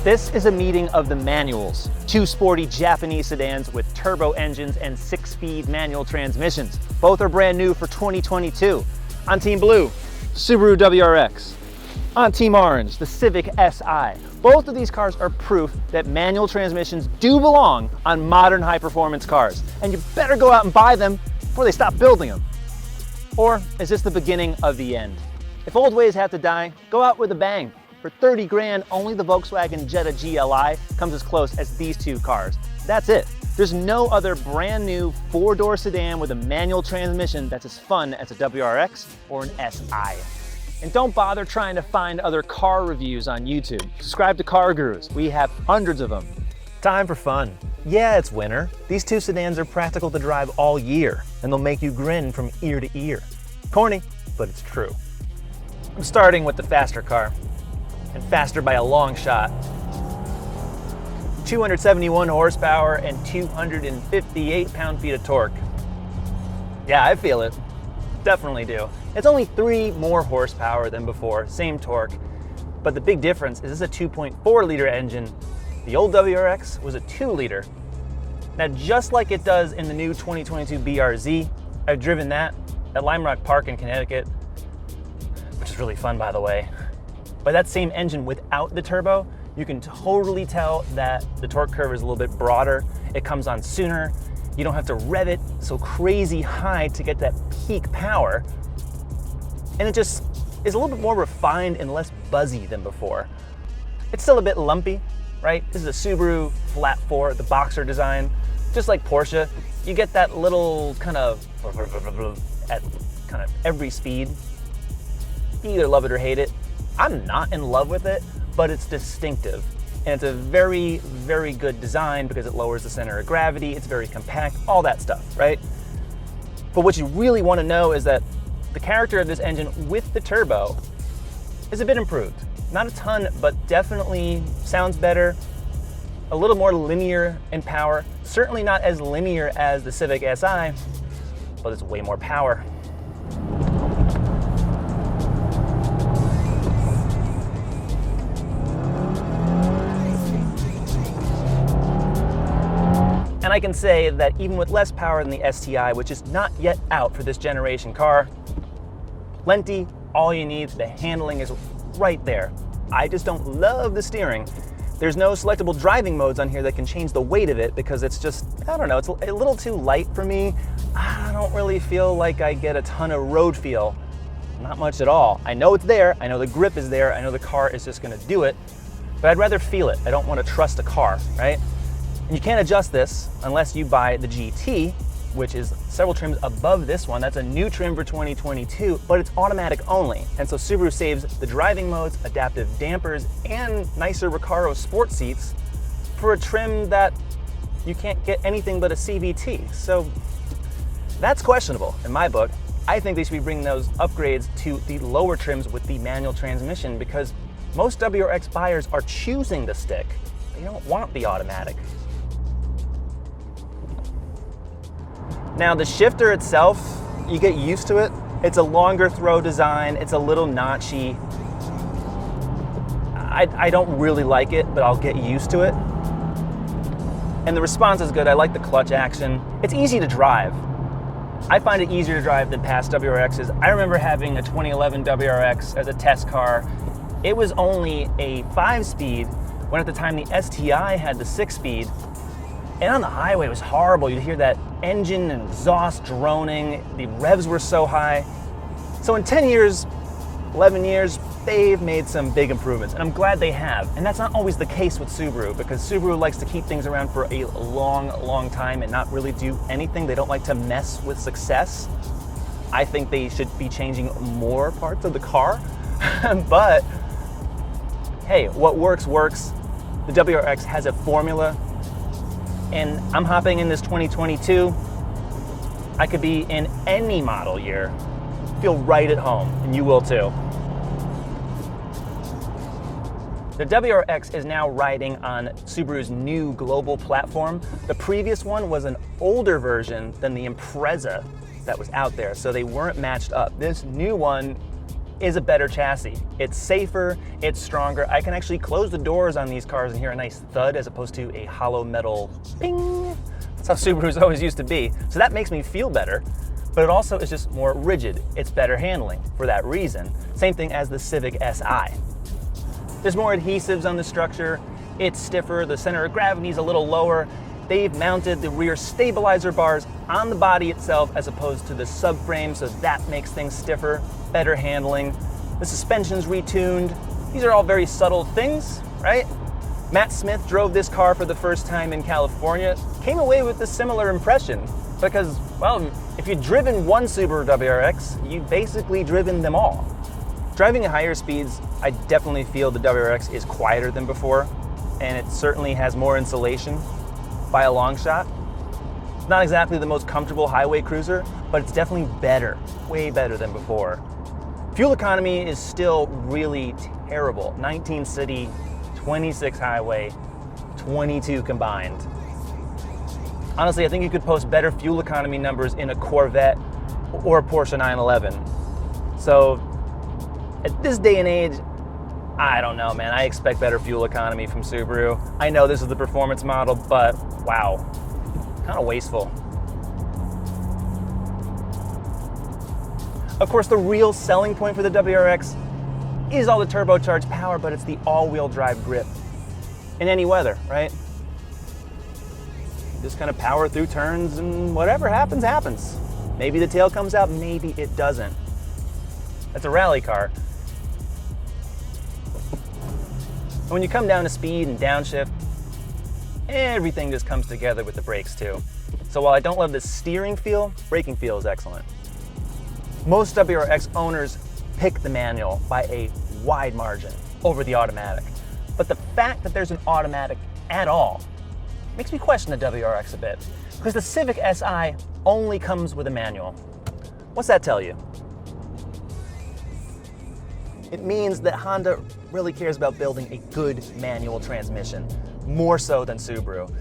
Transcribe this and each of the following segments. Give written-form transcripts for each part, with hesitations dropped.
This is a meeting of the manuals. Two sporty Japanese sedans with turbo engines and 6-speed manual transmissions. Both are brand new for 2022. On Team Blue, Subaru WRX. On Team Orange, the Civic Si. Both of these cars are proof that manual transmissions do belong on modern high-performance cars. And you better go out and buy them before they stop building them. Or is this the beginning of the end? If old ways have to die, go out with a bang. For 30 grand, only the Volkswagen Jetta GLI comes as close as these two cars. That's it. There's no other brand new 4-door sedan with a manual transmission that's as fun as a WRX or an Si. And don't bother trying to find other car reviews on YouTube. Subscribe to CarGurus. We have hundreds of them. Time for fun. Yeah, it's winter. These two sedans are practical to drive all year, and they'll make you grin from ear to ear. Corny, but it's true. I'm starting with the faster car. And faster by a long shot. 271 horsepower and 258 pound-feet of torque. Yeah, I feel it. Definitely do. It's only 3 more horsepower than before, same torque. But the big difference is this is a 2.4 liter engine. The old WRX was a 2 liter. Now, just like it does in the new 2022 BRZ, I've driven that at Lime Rock Park in Connecticut, which is really fun, by the way. By that same engine without the turbo, you can totally tell that the torque curve is a little bit broader. It comes on sooner. You don't have to rev it so crazy high to get that peak power. And it just is a little bit more refined and less buzzy than before. It's still a bit lumpy, right? This is a Subaru Flat 4, the Boxer design. Just like Porsche, you get that little kind of at kind of every speed. You either love it or hate it. I'm not in love with it, but it's distinctive. And it's a very, very good design because it lowers the center of gravity, it's very compact, all that stuff, right? But what you really want to know is that the character of this engine with the turbo is a bit improved. Not a ton, but definitely sounds better, a little more linear in power. Certainly not as linear as the Civic Si, but it's way more power. And I can say that even with less power than the STI, which is not yet out for this generation car, plenty, all you need, the handling is right there. I just don't love the steering. There's no selectable driving modes on here that can change the weight of it because it's just, I don't know, it's a little too light for me. I don't really feel like I get a ton of road feel. Not much at all. I know it's there, I know the grip is there, I know the car is just gonna do it, but I'd rather feel it. I don't wanna trust a car, right? And you can't adjust this unless you buy the GT, which is several trims above this one. That's a new trim for 2022, but it's automatic only. And so Subaru saves the driving modes, adaptive dampers, and nicer Recaro sport seats for a trim that you can't get anything but a CVT. So that's questionable in my book. I think they should be bringing those upgrades to the lower trims with the manual transmission because most WRX buyers are choosing the stick. They don't want the automatic. Now the shifter itself, you get used to it. It's a longer throw design, it's a little notchy. I don't really like it, but I'll get used to it. And the response is good, I like the clutch action. It's easy to drive. I find it easier to drive than past WRXs. I remember having a 2011 WRX as a test car. It was only a 5-speed, when at the time the STI had the 6-speed. And on the highway it was horrible. You'd hear that engine and exhaust droning. The revs were so high. So in 10 years, 11 years, they've made some big improvements, and I'm glad they have. And that's not always the case with Subaru, because Subaru likes to keep things around for a long, long time and not really do anything. They don't like to mess with success. I think they should be changing more parts of the car. But hey, what works, works. The WRX has a formula. And I'm hopping in this 2022. I could be in any model year, feel right at home, and you will too. The WRX is now riding on Subaru's new global platform. The previous one was an older version than the Impreza that was out there, so they weren't matched up. This new one is a better chassis. It's safer, it's stronger. I can actually close the doors on these cars and hear a nice thud as opposed to a hollow metal ping. That's how Subarus always used to be. So that makes me feel better, but it also is just more rigid. It's better handling for that reason. Same thing as the Civic Si. There's more adhesives on the structure. It's stiffer, the center of gravity is a little lower. They've mounted the rear stabilizer bars on the body itself as opposed to the subframe, so that makes things stiffer, better handling. The suspension's retuned. These are all very subtle things, right? Matt Smith drove this car for the first time in California, came away with a similar impression because, well, if you've driven one Subaru WRX, you've basically driven them all. Driving at higher speeds, I definitely feel the WRX is quieter than before, and it certainly has more insulation by a long shot. It's not exactly the most comfortable highway cruiser, but it's definitely better, way better than before. Fuel economy is still really terrible. 19 city, 26 highway, 22 combined. Honestly, I think you could post better fuel economy numbers in a Corvette or a Porsche 911. So at this day and age, I don't know, man. I expect better fuel economy from Subaru. I know this is the performance model, but wow, kind of wasteful. Of course, the real selling point for the WRX is all the turbocharged power, but it's the all-wheel drive grip in any weather, right? Just kind of power through turns and whatever happens, happens. Maybe the tail comes out, maybe it doesn't. That's a rally car. When you come down to speed and downshift, everything just comes together with the brakes too. So while I don't love the steering feel, braking feel is excellent. Most WRX owners pick the manual by a wide margin over the automatic. But the fact that there's an automatic at all makes me question the WRX a bit, because the Civic Si only comes with a manual. What's that tell you? It means that Honda really cares about building a good manual transmission, more so than Subaru.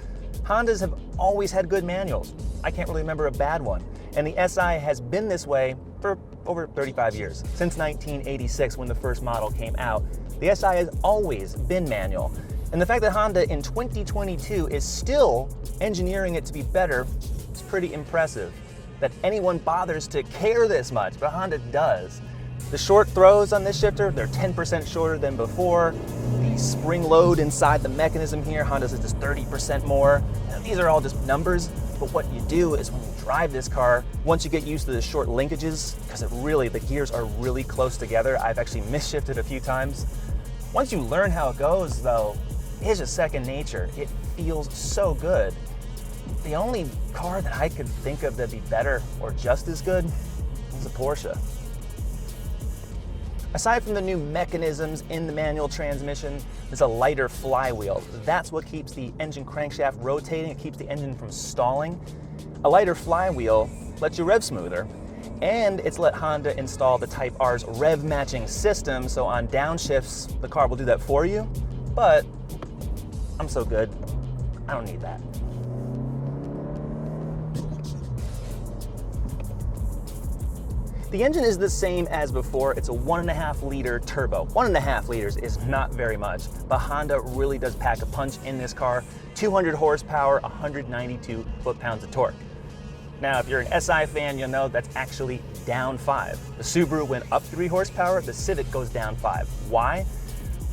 Hondas have always had good manuals. I can't really remember a bad one. And the Si has been this way for over 35 years. Since 1986, when the first model came out, the Si has always been manual. And the fact that Honda in 2022 is still engineering it to be better is pretty impressive. That anyone bothers to care this much, but Honda does. The short throws on this shifter, they're 10% shorter than before. The spring load inside the mechanism here, Honda's is just 30% more. Now, these are all just numbers, but what you do is when you drive this car, once you get used to the short linkages, because the gears are really close together. I've actually misshifted a few times. Once you learn how it goes though, it's just second nature. It feels so good. The only car that I could think of that'd be better or just as good is a Porsche. Aside from the new mechanisms in the manual transmission, there's a lighter flywheel. That's what keeps the engine crankshaft rotating. It keeps the engine from stalling. A lighter flywheel lets you rev smoother, and it's let Honda install the Type R's rev matching system, so on downshifts, the car will do that for you, but I'm so good, I don't need that. The engine is the same as before. It's a 1.5 liter turbo. 1.5 liters is not very much, but Honda really does pack a punch in this car. 200 horsepower, 192 foot-pounds of torque. Now, if you're an Si fan, you'll know that's actually down 5. The Subaru went up 3 horsepower, the Civic goes down 5. Why?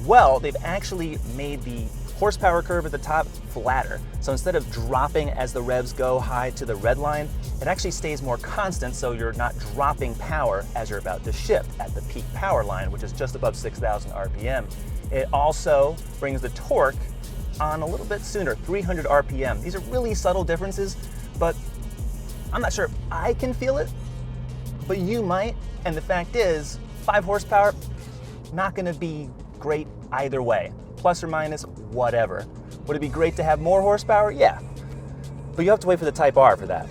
Well, they've actually made the horsepower curve at the top flatter. So instead of dropping as the revs go high to the red line, it actually stays more constant, so you're not dropping power as you're about to shift at the peak power line, which is just above 6,000 RPM. It also brings the torque on a little bit sooner, 300 RPM. These are really subtle differences, but I'm not sure if I can feel it, but you might. And the fact is, 5 horsepower, not gonna be great either way. Plus or minus, whatever. Would it be great to have more horsepower? Yeah. But you have to wait for the Type R for that.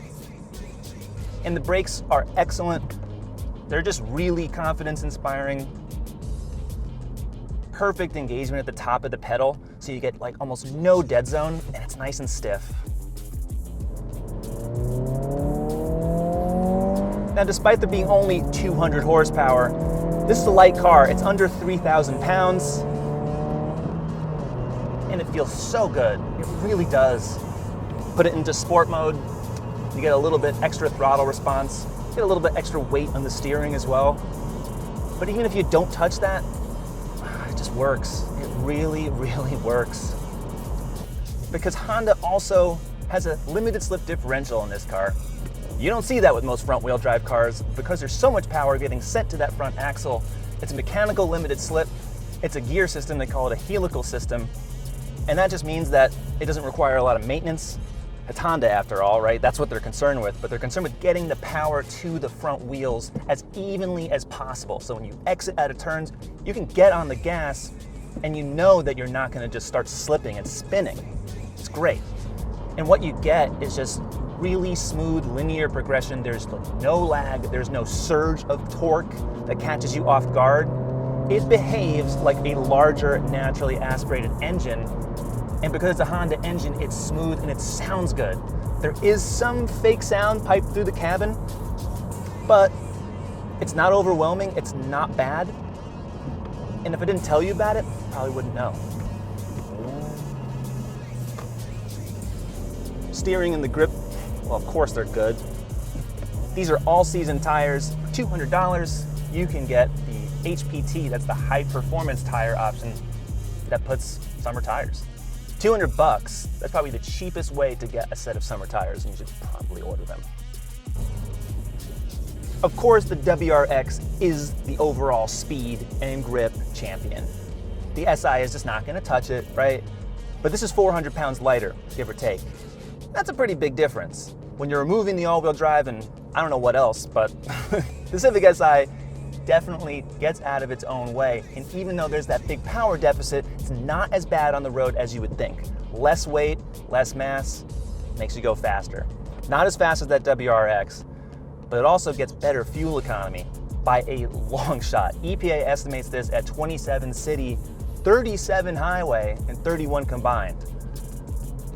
And the brakes are excellent. They're just really confidence-inspiring. Perfect engagement at the top of the pedal, so you get like almost no dead zone, and it's nice and stiff. Now, despite there being only 200 horsepower, This is a light car. It's under 3,000 pounds. And it feels so good. It really does. Put it into sport mode. You get a little bit extra throttle response. You get a little bit extra weight on the steering as well. But even if you don't touch that, it just works. It really, really works. Because Honda also has a limited slip differential in this car. You don't see that with most front-wheel drive cars because there's so much power getting sent to that front axle. It's a mechanical limited slip. It's a gear system. They call it a helical system. And that just means that it doesn't require a lot of maintenance. It's Honda after all, right? That's what they're concerned with. But they're concerned with getting the power to the front wheels as evenly as possible. So when you exit out of turns, you can get on the gas and you know that you're not going to just start slipping and spinning. It's great. And what you get is just really smooth linear progression. There's no lag. There's no surge of torque that catches you off guard. It behaves like a larger, naturally aspirated engine. And because it's a Honda engine, it's smooth and it sounds good. There is some fake sound piped through the cabin, but it's not overwhelming. It's not bad. And if I didn't tell you about it, you probably wouldn't know. Steering and the grip, well, of course they're good. These are all-season tires. For $200, you can get the HPT, that's the high performance tire option that puts summer tires. $200, that's probably the cheapest way to get a set of summer tires, and you should probably order them. Of course, the WRX is the overall speed and grip champion. The SI is just not gonna touch it, right? But this is 400 pounds lighter, give or take. That's a pretty big difference. When you're removing the all-wheel drive and I don't know what else, but the Civic Si definitely gets out of its own way. And even though there's that big power deficit, it's not as bad on the road as you would think. Less weight, less mass, makes you go faster. Not as fast as that WRX, but it also gets better fuel economy by a long shot. EPA estimates this at 27 city, 37 highway, and 31 combined.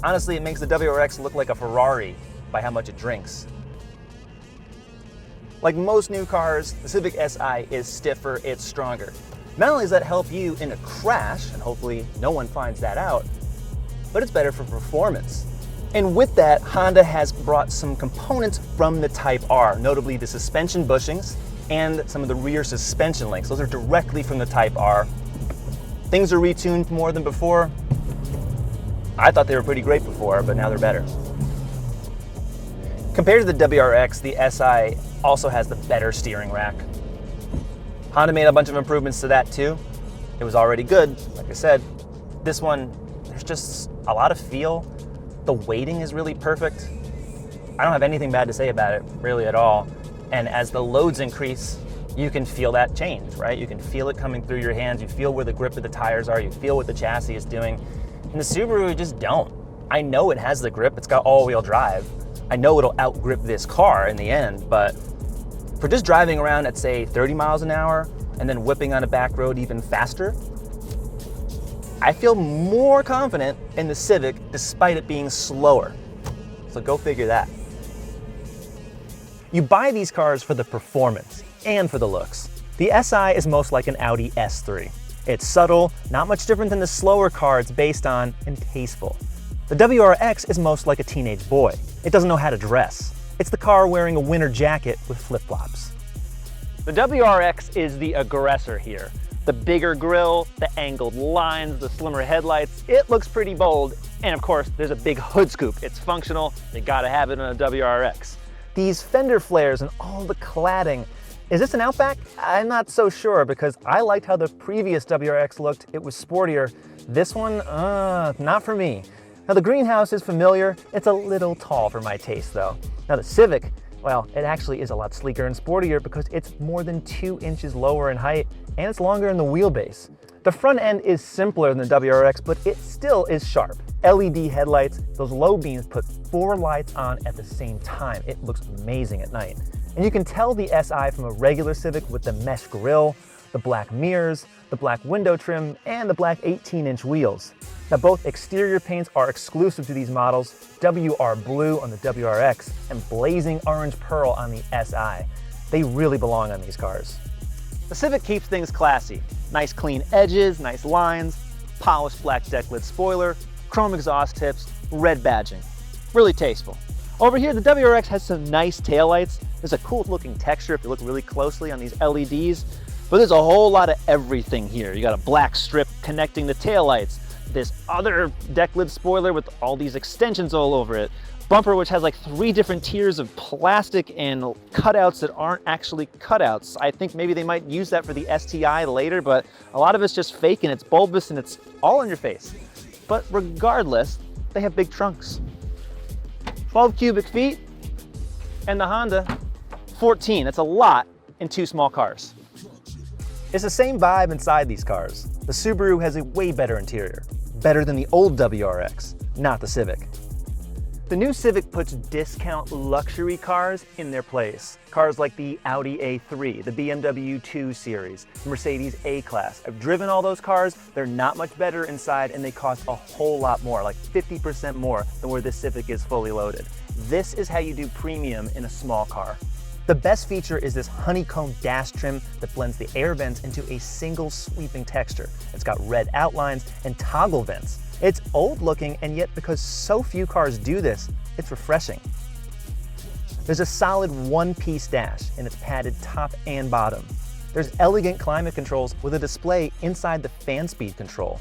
Honestly, it makes the WRX look like a Ferrari by how much it drinks. Like most new cars, the Civic Si is stiffer, it's stronger. Not only does that help you in a crash, and hopefully no one finds that out, but it's better for performance. And with that, Honda has brought some components from the Type R, notably the suspension bushings and some of the rear suspension links. Those are directly from the Type R. Things are retuned more than before. I thought they were pretty great before, but now they're better. Compared to the WRX, the Si also has the better steering rack. Honda made a bunch of improvements to that too. It was already good, like I said. This one, there's just a lot of feel. The weighting is really perfect. I don't have anything bad to say about it, really at all. And as the loads increase, you can feel that change, right? You can feel it coming through your hands. You feel where the grip of the tires are. You feel what the chassis is doing. And the Subaru, you just don't. I know it has the grip. It's got all-wheel drive. I know it'll outgrip this car in the end, but for just driving around at, say, 30 miles an hour and then whipping on a back road even faster, I feel more confident in the Civic despite it being slower. So go figure that. You buy these cars for the performance and for the looks. The Si is most like an Audi S3. It's subtle, not much different than the slower car it's based on, and tasteful. The WRX is most like a teenage boy. It doesn't know how to dress. It's the car wearing a winter jacket with flip-flops. The WRX is the aggressor here. The bigger grille, the angled lines, the slimmer headlights, it looks pretty bold. And of course, there's a big hood scoop. It's functional, you gotta have it in a WRX. These fender flares and all the cladding. Is this an Outback? I'm not so sure because I liked how the previous WRX looked. It was sportier. This one, not for me. Now the greenhouse is familiar. It's a little tall for my taste though. Now the Civic, well, it actually is a lot sleeker and sportier because it's more than 2 inches lower in height and it's longer in the wheelbase. The front end is simpler than the WRX, but it still is sharp. LED headlights, those low beams put 4 lights on at the same time. It looks amazing at night. And you can tell the Si from a regular Civic with the mesh grille, the black mirrors, the black window trim, and the black 18-inch wheels. Now both exterior paints are exclusive to these models, WR Blue on the WRX and Blazing Orange Pearl on the Si. They really belong on these cars. The Civic keeps things classy. Nice clean edges, nice lines, polished black deck lid spoiler, chrome exhaust tips, red badging. Really tasteful. Over here, the WRX has some nice taillights. There's a cool looking texture if you look really closely on these LEDs, but there's a whole lot of everything here. You got a black strip connecting the taillights, this other deck lid spoiler with all these extensions all over it, bumper which has like 3 different tiers of plastic and cutouts that aren't actually cutouts. I think maybe they might use that for the STI later, but a lot of it's just fake and it's bulbous and it's all in your face. But regardless, they have big trunks. 12 cubic feet, and the Honda, 14. That's a lot in 2 small cars. It's the same vibe inside these cars. The Subaru has a way better interior, better than the old WRX, not the Civic. The new Civic puts discount luxury cars in their place. Cars like the Audi A3, the BMW 2 Series, the Mercedes A-Class. I've driven all those cars. They're not much better inside and they cost a whole lot more, like 50% more than where this Civic is fully loaded. This is how you do premium in a small car. The best feature is this honeycomb dash trim that blends the air vents into a single sweeping texture. It's got red outlines and toggle vents. It's old looking, and yet because so few cars do this, it's refreshing. There's a solid one-piece dash in its padded top and bottom. There's elegant climate controls with a display inside the fan speed control.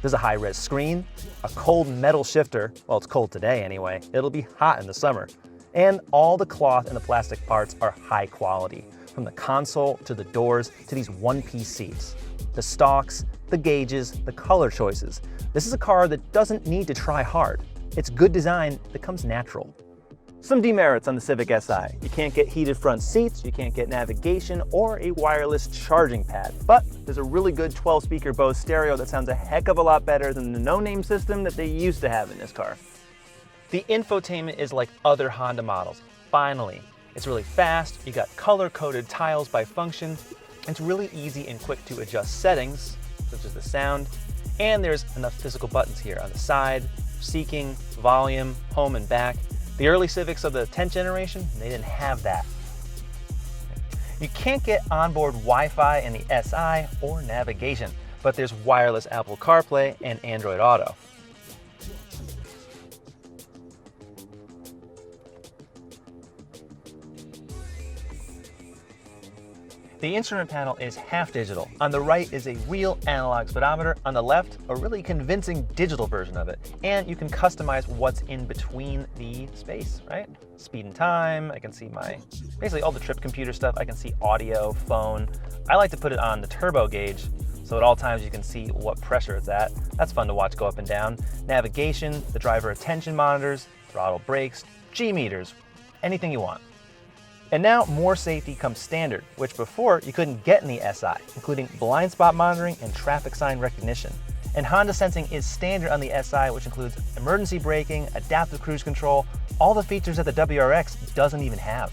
There's a high-res screen, a cold metal shifter, well, it's cold today anyway, it'll be hot in the summer. And all the cloth and the plastic parts are high quality, from the console to the doors to these one-piece seats. The stalks, the gauges, the color choices. This is a car that doesn't need to try hard. It's good design that comes natural. Some demerits on the Civic Si. You can't get heated front seats, you can't get navigation, or a wireless charging pad. But there's a really good 12-speaker Bose stereo that sounds a heck of a lot better than the no-name system that they used to have in this car. The infotainment is like other Honda models. Finally, it's really fast, you got color-coded tiles by function, it's really easy and quick to adjust settings, such as the sound, and there's enough physical buttons here on the side, seeking, volume, home and back. The early Civics of the 10th generation, they didn't have that. You can't get onboard Wi-Fi in the Si or navigation, but there's wireless Apple CarPlay and Android Auto. The instrument panel is half digital. On the right is a real analog speedometer. On the left, a really convincing digital version of it. And you can customize what's in between the space, right? Speed and time, I can see basically all the trip computer stuff. I can see audio, phone. I like to put it on the turbo gauge, so at all times you can see what pressure it's at. That's fun to watch go up and down. Navigation, the driver attention monitors, throttle brakes, G-meters, anything you want. And now more safety comes standard, which before you couldn't get in the Si, including blind spot monitoring and traffic sign recognition. And Honda sensing is standard on the Si, which includes emergency braking, adaptive cruise control, all the features that the WRX doesn't even have.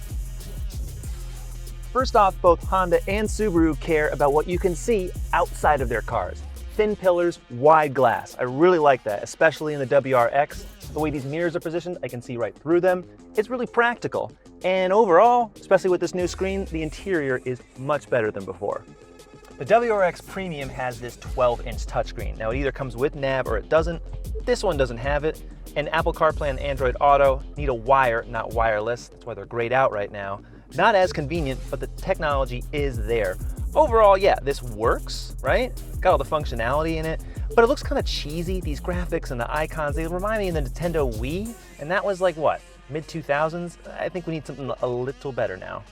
First off, both Honda and Subaru care about what you can see outside of their cars. Thin pillars, wide glass. I really like that, especially in the WRX. The way these mirrors are positioned, I can see right through them. It's really practical. And overall, especially with this new screen, the interior is much better than before. The WRX Premium has this 12-inch touchscreen. Now it either comes with nav or it doesn't. This one doesn't have it. And Apple CarPlay and Android Auto need a wire, not wireless. That's why they're grayed out right now. Not as convenient, but the technology is there. Overall, yeah, this works, right? Got all the functionality in it, but it looks kind of cheesy. These graphics and the icons, they remind me of the Nintendo Wii, and that was like what, mid-2000s? I think we need something a little better now.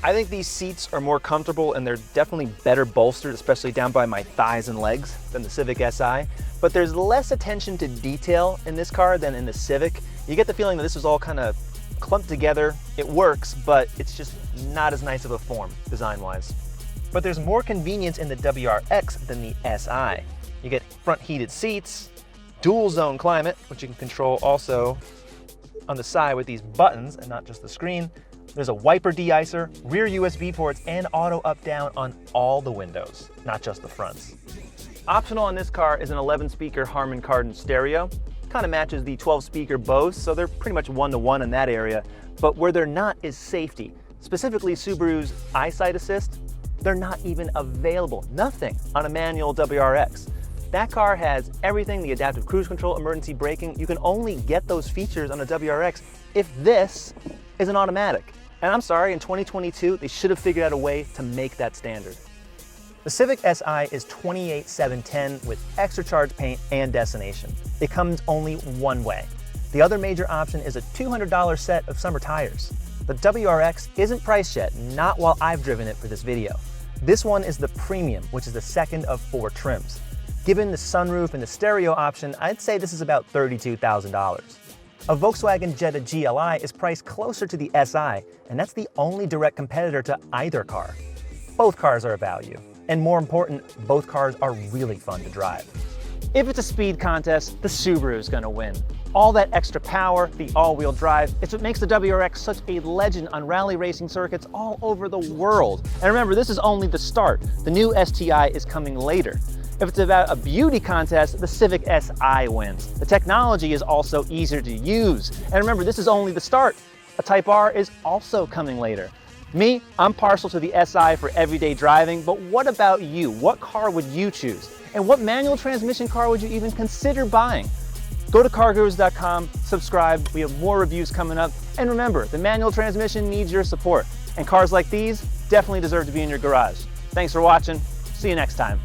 I think these seats are more comfortable and they're definitely better bolstered, especially down by my thighs and legs, than the Civic Si, but there's less attention to detail in this car than in the Civic. You get the feeling that this was all kind of clumped together. It works, but it's just not as nice of a form, design-wise. But there's more convenience in the WRX than the Si. You get front heated seats, dual zone climate, which you can control also on the side with these buttons and not just the screen. There's a wiper de-icer, rear USB ports, and auto up-down on all the windows, not just the fronts. Optional on this car is an 11-speaker Harman Kardon stereo. Kind of matches the 12-speaker Bose, so they're pretty much one-to-one in that area. But where they're not is safety, specifically Subaru's eyesight assist. They're not even available, nothing on a manual WRX. That car has everything, the adaptive cruise control, emergency braking. You can only get those features on a WRX if this is an automatic. And I'm sorry, in 2022, they should have figured out a way to make that standard. The Civic Si is 28,710 with extra charge paint and destination. It comes only one way. The other major option is a $200 set of summer tires. The WRX isn't priced yet, not while I've driven it for this video. This one is the premium, which is the second of 4 trims. Given the sunroof and the stereo option, I'd say this is about $32,000. A Volkswagen Jetta GLI is priced closer to the Si, and that's the only direct competitor to either car. Both cars are a value, and more important, both cars are really fun to drive. If it's a speed contest, the Subaru is going to win. All that extra power, the all-wheel drive, it's what makes the WRX such a legend on rally racing circuits all over the world. And remember, this is only the start. The new STI is coming later. If it's about a beauty contest, the Civic Si wins. The technology is also easier to use. And remember, this is only the start. A Type R is also coming later. Me, I'm partial to the Si for everyday driving, but what about you? What car would you choose? And what manual transmission car would you even consider buying? Go to CarGurus.com, subscribe, we have more reviews coming up, and remember, the manual transmission needs your support, and cars like these definitely deserve to be in your garage. Thanks for watching, see you next time.